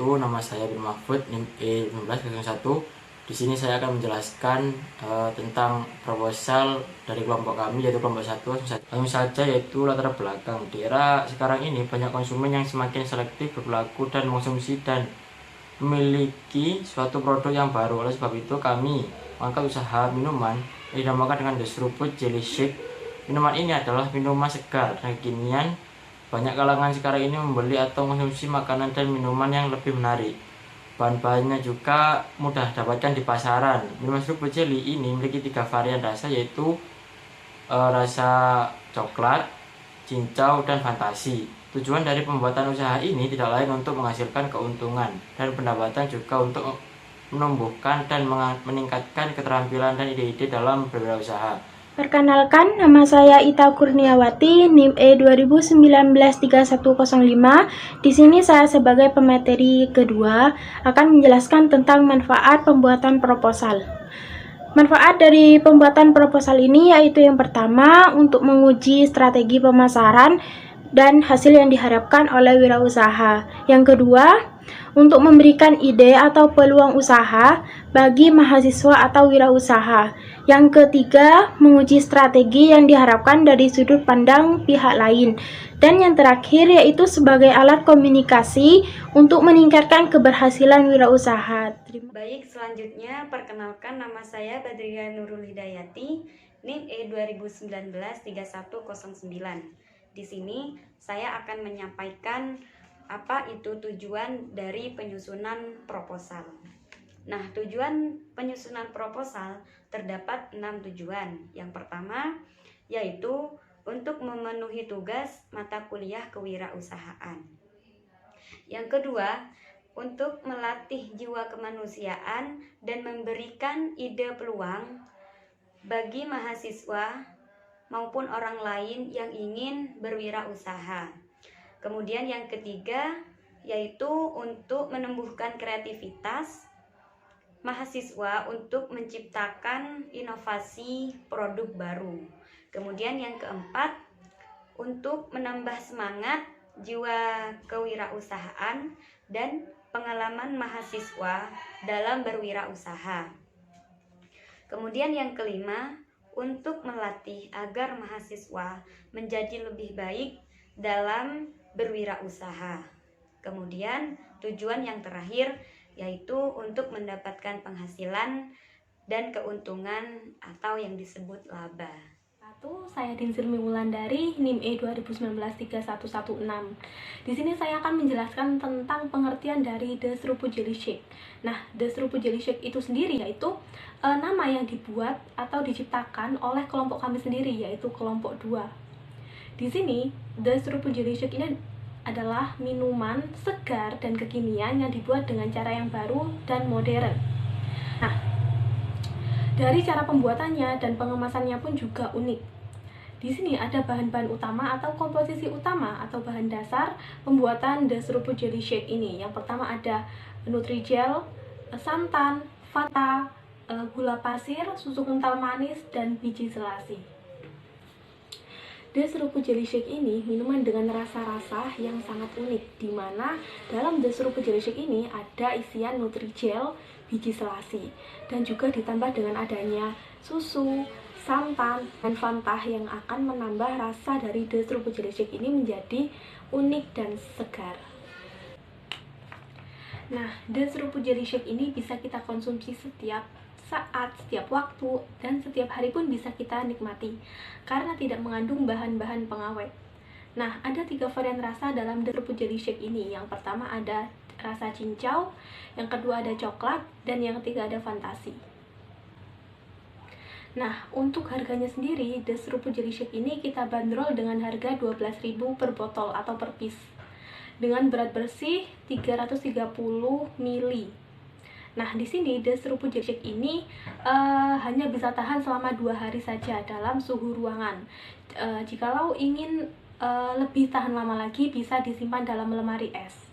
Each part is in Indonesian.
wabarakatuh. Nama saya Bin Mahfud, NIM E1501. Di sini saya akan menjelaskan tentang proposal dari kelompok kami, yaitu kelompok 1. Langsung saja, yaitu latar belakang. Di era sekarang ini banyak konsumen yang semakin selektif berperilaku dan mengonsumsi dan memiliki suatu produk yang baru. Oleh sebab itu kami mengangkat usaha minuman yang dinamakan dengan The Seruput Jelly Shake. Minuman ini adalah minuman segar dan kekinian. Banyak kalangan sekarang ini membeli atau mengonsumsi makanan dan minuman yang lebih menarik. Bahan-bahannya juga mudah dapatkan di pasaran. Minuman seruput jelly ini memiliki 3 varian rasa, yaitu rasa coklat, cincau, dan fantasi. Tujuan dari pembuatan usaha ini tidak lain untuk menghasilkan keuntungan dan pendapatan, juga untuk menumbuhkan dan meningkatkan keterampilan dan ide-ide dalam berwirausaha. Perkenalkan, nama saya Ita Kurniawati, NIM E20193105. Di sini saya sebagai pemateri kedua akan menjelaskan tentang manfaat pembuatan proposal. Manfaat dari pembuatan proposal ini yaitu yang pertama, untuk menguji strategi pemasaran dan hasil yang diharapkan oleh wirausaha. Yang kedua, untuk memberikan ide atau peluang usaha bagi mahasiswa atau wirausaha. Yang ketiga, menguji strategi yang diharapkan dari sudut pandang pihak lain. Dan yang terakhir yaitu sebagai alat komunikasi untuk meningkatkan keberhasilan wirausaha. Baik, selanjutnya perkenalkan, nama saya Badriya Nurul Hidayati, NIM E20193109. Di sini saya akan menyampaikan apa itu tujuan dari penyusunan proposal. Nah, tujuan penyusunan proposal terdapat 6 tujuan. Yang pertama yaitu untuk memenuhi tugas mata kuliah kewirausahaan. Yang kedua, untuk melatih jiwa kemanusiaan dan memberikan ide peluang bagi mahasiswa maupun orang lain yang ingin berwirausaha. Kemudian yang ketiga yaitu untuk menumbuhkan kreativitas mahasiswa untuk menciptakan inovasi produk baru. Kemudian yang keempat, untuk menambah semangat jiwa kewirausahaan dan pengalaman mahasiswa dalam berwirausaha. Kemudian yang kelima, untuk melatih agar mahasiswa menjadi lebih baik dalam berwirausaha. Kemudian tujuan yang terakhir yaitu untuk mendapatkan penghasilan dan keuntungan atau yang disebut laba. Saya Dinzirmi Wulandari, NIM E20193116. Di sini saya akan menjelaskan tentang pengertian dari The Seruput Jelly Shake. Nah, The Seruput Jelly Shake itu sendiri yaitu nama yang dibuat atau diciptakan oleh kelompok kami sendiri, yaitu kelompok 2. Di sini, The Seruput Jelly Shake ini adalah minuman segar dan kekinian yang dibuat dengan cara yang baru dan modern. Nah, dari cara pembuatannya dan pengemasannya pun juga unik. Di sini ada bahan-bahan utama atau komposisi utama atau bahan dasar pembuatan The Seruput Jelly Shake ini. Yang pertama ada Nutrijel, santan, Fanta, gula pasir, susu kental manis, dan biji selasi. The Seruput Jelly Shake ini minuman dengan rasa-rasa yang sangat unik, di mana dalam The Seruput Jelly Shake ini ada isian Nutrijel, biji selasi, dan juga ditambah dengan adanya susu, santan, dan Fanta yang akan menambah rasa dari The Seruput Jelly Shake ini menjadi unik dan segar. Nah, The Seruput Jelly Shake ini bisa kita konsumsi setiap saat, setiap waktu, dan setiap hari pun bisa kita nikmati karena tidak mengandung bahan-bahan pengawet. Nah, ada 3 varian rasa dalam The Seruput Jelly Shake ini. Yang pertama ada rasa cincau, yang kedua ada coklat, dan yang ketiga ada fantasi. Nah, untuk harganya sendiri, The Seruput Jelly Shake ini kita bandrol dengan harga 12.000 per botol atau per piece, dengan berat bersih 330 ml. Nah, di sini The Seruput Jelly Shake ini hanya bisa tahan selama 2 hari saja dalam suhu ruangan. Jikalau ingin lebih tahan lama lagi, bisa disimpan dalam lemari es.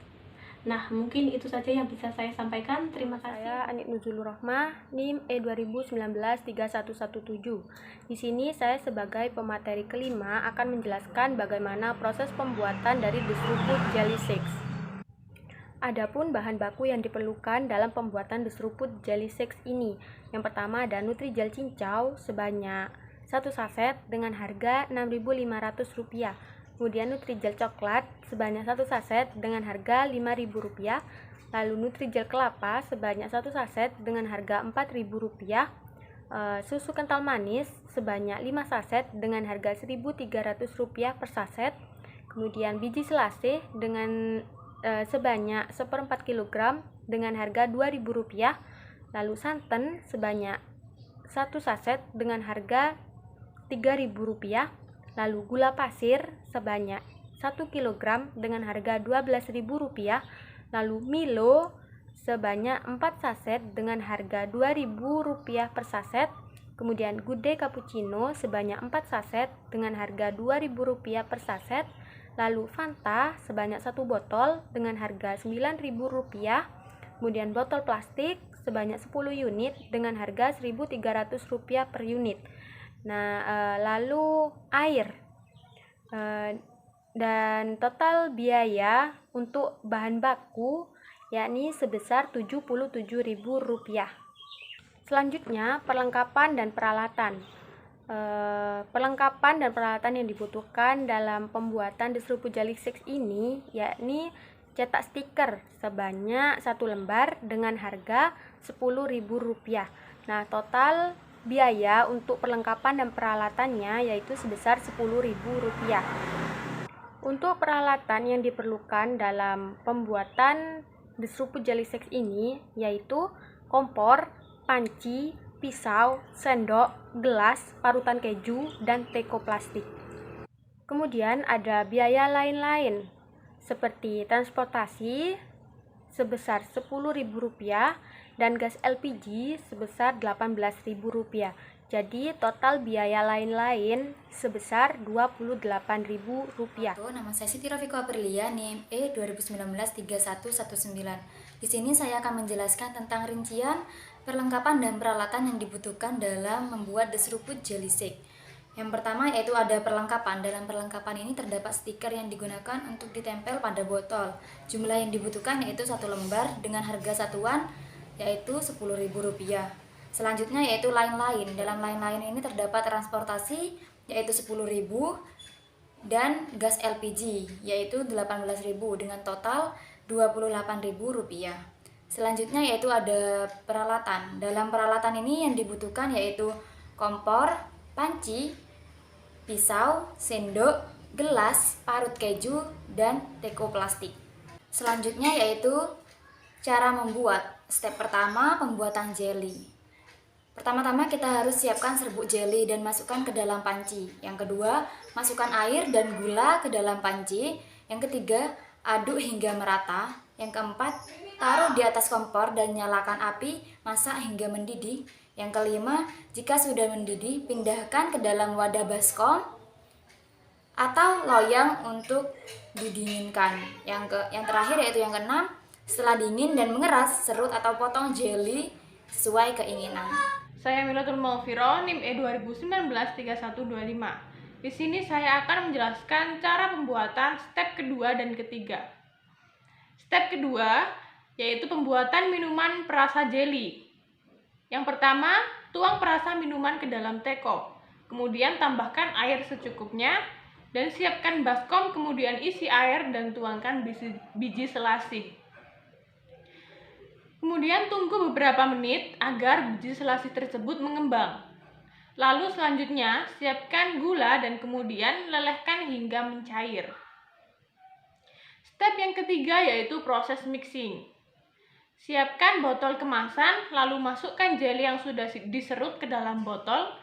Nah, mungkin itu saja yang bisa saya sampaikan. Terima kasih. Saya Anik Nuzulur Rohmah, NIM E20193117. Di sini saya sebagai pemateri kelima akan menjelaskan bagaimana proses pembuatan dari The Seruput Jelly Shake. Adapun bahan baku yang diperlukan dalam pembuatan deseruput jelly shakes ini. Yang pertama ada Nutrijel cincau sebanyak 1 saset dengan harga Rp6.500. Kemudian Nutrijel coklat sebanyak 1 saset dengan harga Rp5.000. Lalu Nutrijel kelapa sebanyak 1 saset dengan harga Rp4.000. Susu kental manis sebanyak 5 saset dengan harga Rp1.300 per saset. Kemudian biji selasih dengan sebanyak 1/4 kg dengan harga Rp2.000. Lalu santan sebanyak 1 saset dengan harga Rp3.000. Lalu gula pasir sebanyak 1 kg dengan harga Rp12.000. Lalu Milo sebanyak 4 saset dengan harga Rp2.000 per saset. Kemudian Good Day Cappuccino sebanyak 4 saset dengan harga Rp2.000 per saset. Lalu Fanta sebanyak 1 botol dengan harga Rp9.000. Kemudian botol plastik sebanyak 10 unit dengan harga Rp1.300 per unit. Nah, lalu air dan total biaya untuk bahan baku yakni sebesar Rp77.000. Selanjutnya perlengkapan dan peralatan. Perlengkapan dan peralatan yang dibutuhkan dalam pembuatan deseruput jelly shakes ini yakni cetak stiker sebanyak 1 lembar dengan harga Rp10.000. Nah, total biaya untuk perlengkapan dan peralatannya yaitu sebesar Rp10.000. Untuk peralatan yang diperlukan dalam pembuatan deseruput jelly shakes ini yaitu kompor, panci, pisau, sendok, gelas, parutan keju, dan teko plastik. Kemudian ada biaya lain-lain seperti transportasi sebesar Rp10.000 dan gas LPG sebesar Rp18.000. Jadi total biaya lain-lain sebesar Rp28.000. Nama saya Siti Rafiko Aprilia, NIM E 2019-3119. Di sini saya akan menjelaskan tentang rincian perlengkapan dan peralatan yang dibutuhkan dalam membuat deseruput jelly shake. Yang pertama yaitu ada perlengkapan. Dalam perlengkapan ini terdapat stiker yang digunakan untuk ditempel pada botol. Jumlah yang dibutuhkan yaitu 1 lembar dengan harga satuan yaitu Rp10.000. Selanjutnya yaitu lain-lain. Dalam lain-lain ini terdapat transportasi yaitu Rp10.000 dan gas LPG yaitu Rp18.000 dengan total Rp28.000. Selanjutnya yaitu ada peralatan. Dalam peralatan ini yang dibutuhkan yaitu kompor, panci, pisau, sendok, gelas, parut keju, dan teko plastik. Selanjutnya yaitu cara membuat. Step pertama, pembuatan jelly. Pertama-tama kita harus siapkan serbuk jelly dan masukkan ke dalam panci. Yang kedua, masukkan air dan gula ke dalam panci. Yang ketiga, aduk hingga merata. Yang keempat, taruh di atas kompor dan nyalakan api, masak hingga mendidih. Yang kelima, jika sudah mendidih, pindahkan ke dalam wadah baskom atau loyang untuk didinginkan. Yang terakhir yaitu yang keenam, setelah dingin dan mengeras, serut atau potong jelly sesuai keinginan. Saya Milatul Maufiro, NIM E 2019-3125. Di sini saya akan menjelaskan cara pembuatan step kedua dan ketiga. Step kedua yaitu pembuatan minuman perasa jelly. Yang pertama, tuang perasa minuman ke dalam teko. Kemudian tambahkan air secukupnya dan siapkan baskom, kemudian isi air dan tuangkan biji selasih. Kemudian tunggu beberapa menit agar biji selasih tersebut mengembang. Lalu selanjutnya siapkan gula dan kemudian lelehkan hingga mencair. Step yang ketiga yaitu proses mixing. Siapkan botol kemasan, lalu masukkan jelly yang sudah diserut ke dalam botol,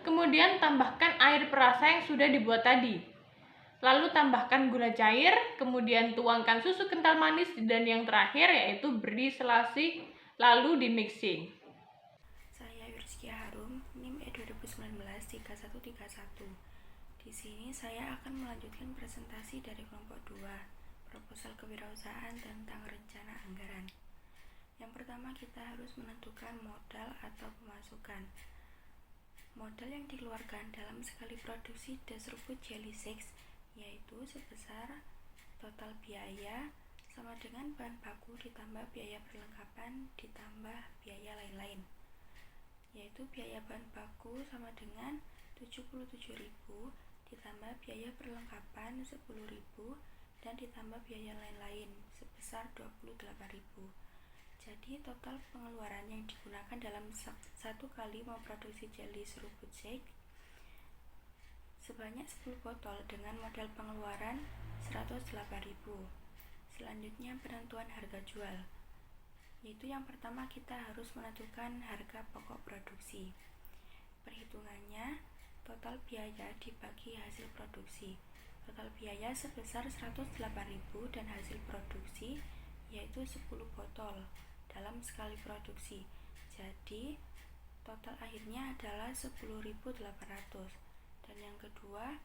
kemudian tambahkan air perasa yang sudah dibuat tadi. Lalu tambahkan gula cair, kemudian tuangkan susu kental manis, dan yang terakhir yaitu beri selasih, lalu di mixing. Saya Yurskia Harum, NIM E 2019-3131. Di sini saya akan melanjutkan presentasi dari kelompok 2, proposal kewirausahaan tentang rencana anggaran. Yang pertama kita harus menentukan modal atau pemasukan. Modal yang dikeluarkan dalam sekali produksi deseruput jelly shakes yaitu sebesar total biaya sama dengan bahan baku ditambah biaya perlengkapan ditambah biaya lain-lain, yaitu biaya bahan baku sama dengan 77.000 ditambah biaya perlengkapan 10.000 dan ditambah biaya lain-lain sebesar 28.000. Jadi total pengeluaran yang digunakan dalam satu kali memproduksi jelly seruput shake sebanyak 10 botol dengan modal pengeluaran 108.000. Selanjutnya penentuan harga jual, yaitu yang pertama kita harus menentukan harga pokok produksi. Perhitungannya total biaya dibagi hasil produksi. Total biaya sebesar 108.000 dan hasil produksi yaitu 10 botol dalam sekali produksi. Jadi total akhirnya adalah 10.800. Dan yang kedua,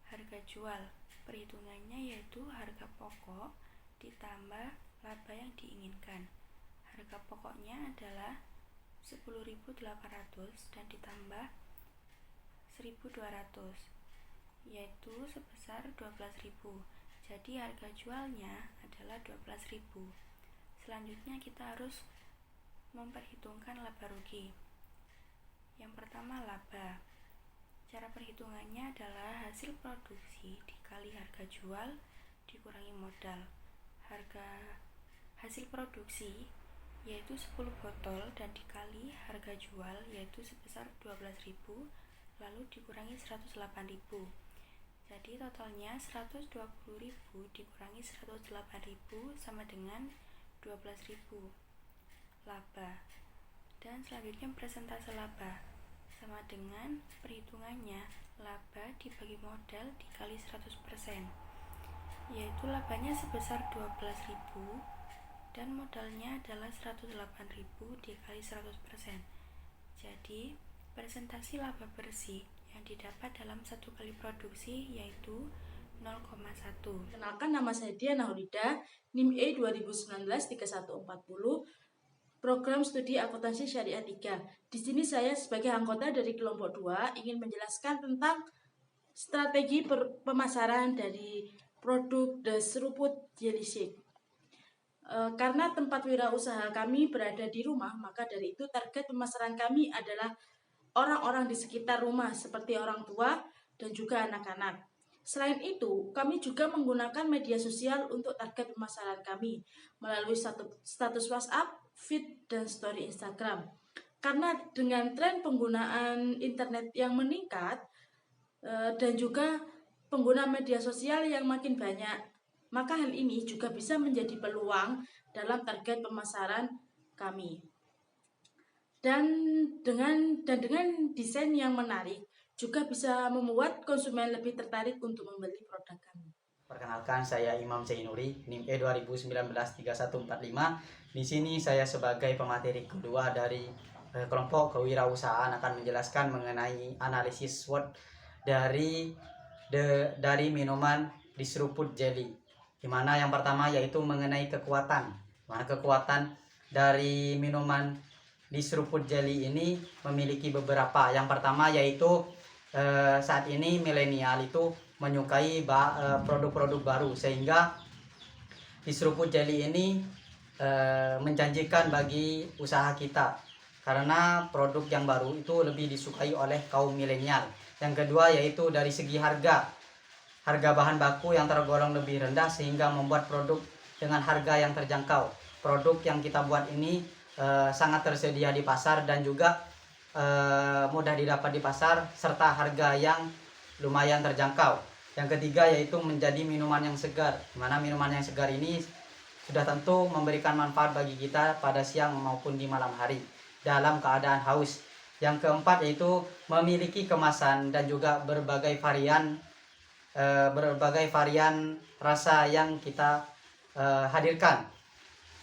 harga jual. Perhitungannya yaitu harga pokok ditambah laba yang diinginkan. Harga pokoknya adalah 10.800 dan ditambah 1.200 yaitu sebesar 12.000. Jadi harga jualnya adalah 12.000. Selanjutnya kita harus memperhitungkan laba rugi. Yang pertama, laba. Cara perhitungannya adalah hasil produksi dikali harga jual dikurangi modal. Hasil produksi yaitu 10 botol dan dikali harga jual yaitu sebesar 12.000 lalu dikurangi 108.000. Jadi totalnya 120.000 dikurangi 108.000 sama dengan 12.000 laba. Dan selanjutnya persentase laba sama dengan perhitungannya laba dibagi modal dikali 100%, yaitu labanya sebesar 12.000 dan modalnya adalah 108.000 dikali 100%. Jadi presentasi laba bersih yang didapat dalam satu kali produksi yaitu 0,1. Kenalkan, nama saya Diana Hurida, NIM E 2019-3140, Program Studi Akuntansi Syariah 3. Di sini saya sebagai anggota dari kelompok 2 ingin menjelaskan tentang strategi pemasaran dari produk The Seruput Jelly Shake. Karena tempat wirausaha kami berada di rumah, maka dari itu target pemasaran kami adalah orang-orang di sekitar rumah seperti orang tua dan juga anak-anak. Selain itu, kami juga menggunakan media sosial untuk target pemasaran kami melalui status WhatsApp, feed, dan story Instagram. Karena dengan tren penggunaan internet yang meningkat dan juga pengguna media sosial yang makin banyak, maka hal ini juga bisa menjadi peluang dalam target pemasaran kami. Dan dengan desain yang menarik juga bisa membuat konsumen lebih tertarik untuk membeli produk kami. Perkenalkan, saya Imam Zainuri, NIM E 2019-3145. Di sini saya sebagai pemateri kedua dari kelompok kewirausahaan akan menjelaskan mengenai analisis SWOT dari minuman di seruput jelly. Di mana yang pertama yaitu mengenai kekuatan. Mana kekuatan dari minuman di seruput jelly ini memiliki beberapa. Yang pertama yaitu saat ini milenial itu menyukai produk-produk baru, sehingga di seruput jelly ini menjanjikan bagi usaha kita karena produk yang baru itu lebih disukai oleh kaum milenial. Yang kedua yaitu dari segi harga bahan baku yang tergolong lebih rendah sehingga membuat produk dengan harga yang terjangkau. Produk yang kita buat ini sangat tersedia di pasar dan juga mudah didapat di pasar serta harga yang lumayan terjangkau. Yang ketiga yaitu menjadi minuman yang segar, dimana minuman yang segar ini sudah tentu memberikan manfaat bagi kita pada siang maupun di malam hari dalam keadaan haus. Yang keempat yaitu memiliki kemasan dan juga berbagai varian rasa yang kita hadirkan,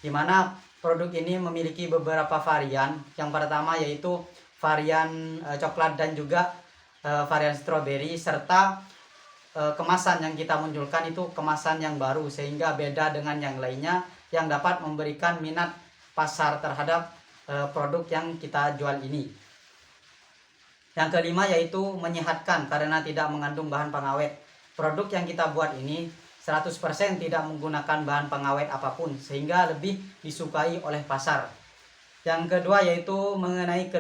dimana produk ini memiliki beberapa varian. Yang pertama yaitu varian coklat dan juga varian stroberi, serta kemasan yang kita munculkan itu kemasan yang baru sehingga beda dengan yang lainnya yang dapat memberikan minat pasar terhadap produk yang kita jual ini. Yang kelima yaitu menyehatkan karena tidak mengandung bahan pengawet. Produk yang kita buat ini 100% tidak menggunakan bahan pengawet apapun sehingga lebih disukai oleh pasar. Yang kedua yaitu mengenai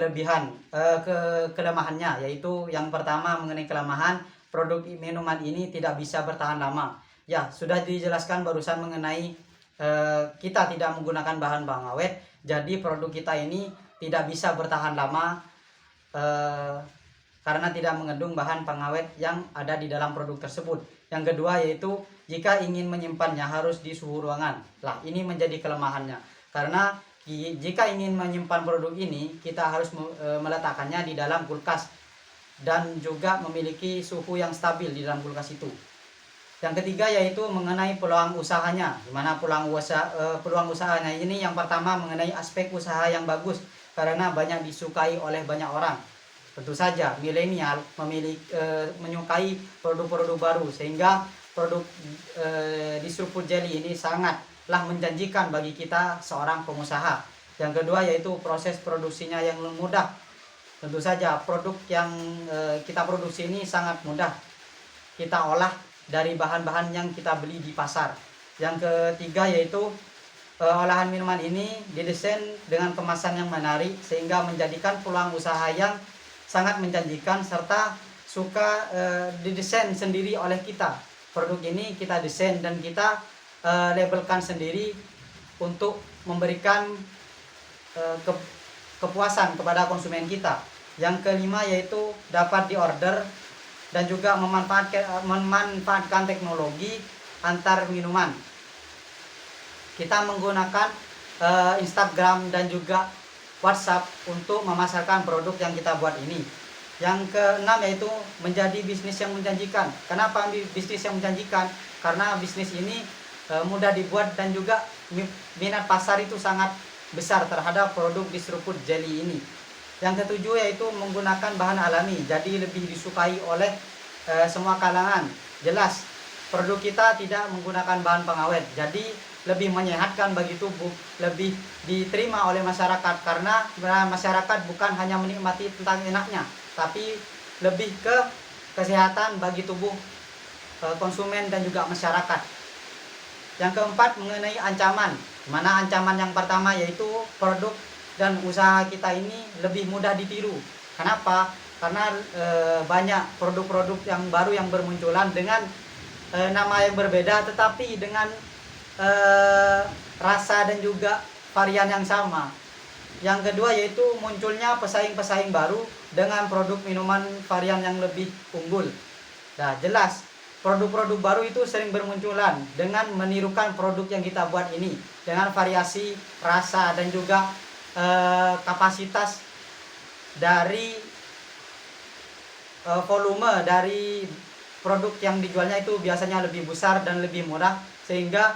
kelemahannya, yaitu yang pertama mengenai kelemahan produk minuman ini tidak bisa bertahan lama. Ya, sudah dijelaskan barusan mengenai kita tidak menggunakan bahan pengawet, jadi produk kita ini tidak bisa bertahan lama karena tidak mengandung bahan pengawet yang ada di dalam produk tersebut. Yang kedua yaitu jika ingin menyimpannya harus di suhu ruangan. Lah, ini menjadi kelemahannya. Karena jika ingin menyimpan produk ini, kita harus meletakkannya di dalam kulkas dan juga memiliki suhu yang stabil di dalam kulkas itu. Yang ketiga yaitu mengenai peluang usahanya. Dimana peluang usahanya ini yang pertama mengenai aspek usaha yang bagus karena banyak disukai oleh banyak orang. Tentu saja milenial menyukai produk-produk baru sehingga produk diseruput jelly ini sangatlah menjanjikan bagi kita seorang pengusaha. Yang kedua yaitu proses produksinya yang mudah. Tentu saja produk yang kita produksi ini sangat mudah kita olah dari bahan-bahan yang kita beli di pasar. Yang ketiga yaitu olahan minuman ini didesain dengan kemasan yang menarik sehingga menjadikan peluang usaha yang sangat menjanjikan serta suka didesain sendiri oleh kita. Produk ini kita desain dan kita labelkan sendiri untuk memberikan kepuasan kepada konsumen kita. Yang kelima yaitu dapat diorder dan juga memanfaatkan teknologi antar minuman. Kita menggunakan Instagram dan juga WhatsApp untuk memasarkan produk yang kita buat ini. Yang keenam yaitu menjadi bisnis yang menjanjikan. Kenapa bisnis yang menjanjikan? Karena bisnis ini mudah dibuat dan juga minat pasar itu sangat besar terhadap produk diseruput jelly ini. Yang ketujuh yaitu menggunakan bahan alami, jadi lebih disukai oleh semua kalangan. Jelas produk kita tidak menggunakan bahan pengawet, jadi lebih menyehatkan bagi tubuh, lebih diterima oleh masyarakat karena masyarakat bukan hanya menikmati tentang enaknya, tapi lebih ke kesehatan bagi tubuh konsumen dan juga masyarakat. Yang keempat mengenai ancaman, mana ancaman yang pertama yaitu produk dan usaha kita ini lebih mudah ditiru. Kenapa? Karena banyak produk-produk yang baru yang bermunculan dengan nama yang berbeda tetapi dengan rasa dan juga varian yang sama. Yang kedua yaitu munculnya pesaing-pesaing baru dengan produk minuman varian yang lebih unggul. Nah, jelas produk-produk baru itu sering bermunculan dengan menirukan produk yang kita buat ini dengan variasi rasa dan juga kapasitas dari volume dari produk yang dijualnya itu biasanya lebih besar dan lebih murah sehingga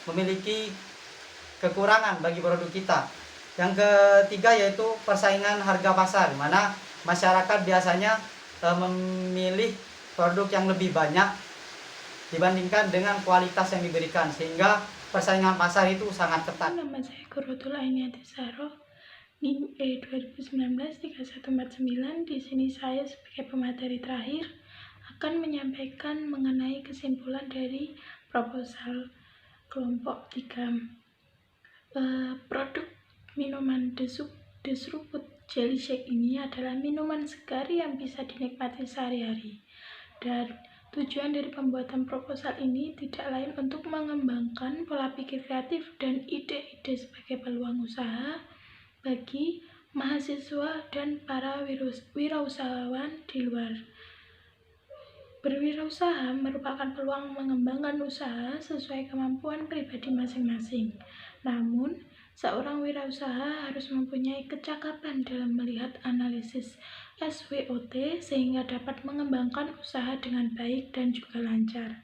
memiliki kekurangan bagi produk kita. Yang ketiga yaitu persaingan harga pasar, mana masyarakat biasanya memilih produk yang lebih banyak dibandingkan dengan kualitas yang diberikan sehingga persaingan pasar itu sangat ketat. Nama saya Qurratul Aini Atisaro, NIM E 2019-3149. Di sini saya sebagai pemateri terakhir akan menyampaikan mengenai kesimpulan dari proposal kelompok 3. Produk minuman diseruput jelly shake ini adalah minuman segar yang bisa dinikmati sehari-hari. Dan tujuan dari pembuatan proposal ini tidak lain untuk mengembangkan pola pikir kreatif dan ide-ide sebagai peluang usaha bagi mahasiswa dan para wirausahawan di luar. Berwirausaha merupakan peluang mengembangkan usaha sesuai kemampuan pribadi masing-masing. Namun, seorang wirausaha harus mempunyai kecakapan dalam melihat analisis SWOT sehingga dapat mengembangkan usaha dengan baik dan juga lancar.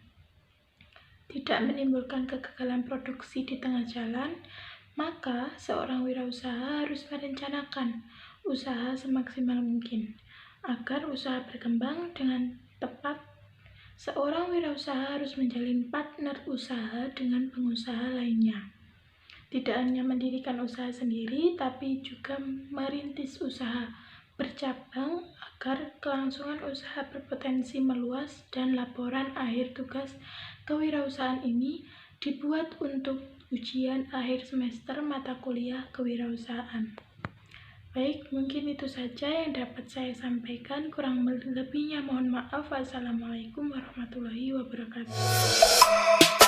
Tidak menimbulkan kegagalan produksi di tengah jalan, maka seorang wirausaha harus merencanakan usaha semaksimal mungkin. Agar usaha berkembang dengan tepat, seorang wirausaha harus menjalin partner usaha dengan pengusaha lainnya. Tidak hanya mendirikan usaha sendiri, tapi juga merintis usaha bercabang agar kelangsungan usaha berpotensi meluas dan laporan akhir tugas kewirausahaan ini dibuat untuk ujian akhir semester mata kuliah kewirausahaan. Baik, mungkin itu saja yang dapat saya sampaikan. Kurang lebihnya mohon maaf. Wassalamualaikum warahmatullahi wabarakatuh.